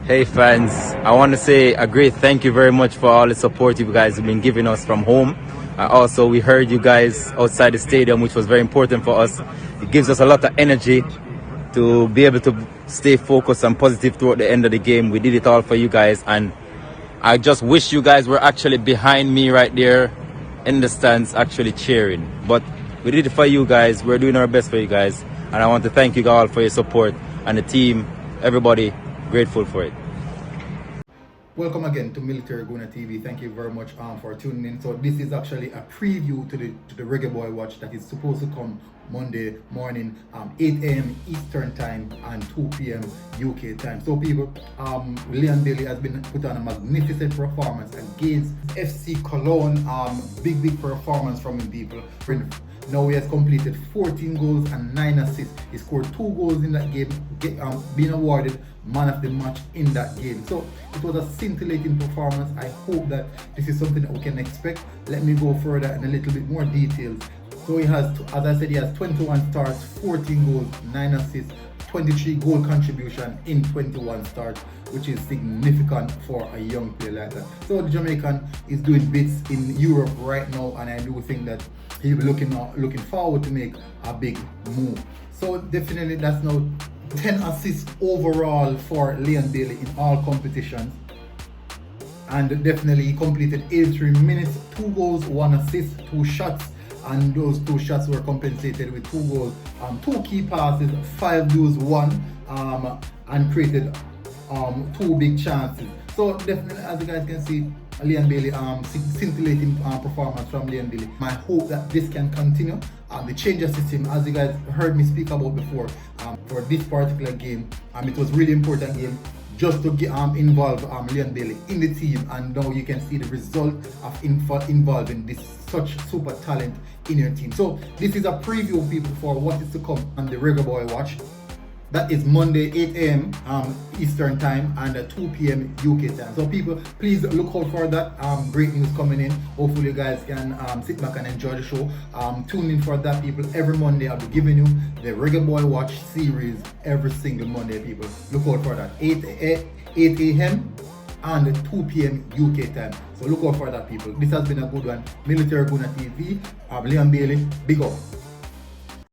Hey fans, I want to say a great thank you very much for all the support you guys have been giving us from home. Also, we heard you guys outside the stadium, which was very important for us. It gives us a lot of energy to be able to stay focused and positive throughout the end of the game. We did it all for you guys, and I just wish you guys were actually behind me right there in the stands actually cheering. But we did it for you guys. We're doing our best for you guys, and I want to thank you all for your support, and the team, everybody, grateful for it. Welcome again to Military Guna TV. Thank you very much for tuning in. So this is actually a preview to the Reggae Boy Watch that is supposed to come Monday morning, 8 a.m. Eastern time and 2 p.m. UK time. So people, Leon Bailey has been put on a magnificent performance against FC Cologne. Big performance from him, people. Now he has completed 14 goals and 9 assists. He scored 2 goals in that game, being awarded man of the match in that game. So it was a scintillating performance. I hope that this is something that we can expect. Let me go further in a little bit more details. So he has, as I said, he has 21 starts, 14 goals, 9 assists, 23 goal contribution in 21 starts, which is significant for a young player like that. So the Jamaican is doing bits in Europe right now, and I do think that he'll be looking forward to make a big move. So definitely that's now 10 assists overall for Leon Bailey in all competitions, and definitely he completed 83 minutes, 2 goals, 1 assist, 2 shots, and those 2 shots were compensated with 2 goals, 2 key passes, 5 duels, 1, and created 2 big chances. So definitely, as you guys can see, Leon Bailey, scintillating performance from Leon Bailey. I hope that this can continue. The change of system, as you guys heard me speak about before, for this particular game, it was really important game just to get involve Leon Bailey in the team, and now you can see the result of involving this such super talent in your team. So this is a preview, people, for what is to come on the Reggae Boy Watch. That is Monday 8 a.m. Eastern time and 2 p.m. UK time. So people, please look out for that. Great news coming in. Hopefully you guys can sit back and enjoy the show. Tune in for that, people. Every Monday I'll be giving you the Reggae Boy Watch series every single Monday, people. Look out for that. 8 a.m. and 2 p.m. UK time. So look out for that, people. This has been a good one. Military Guna TV. Leon Bailey, big up.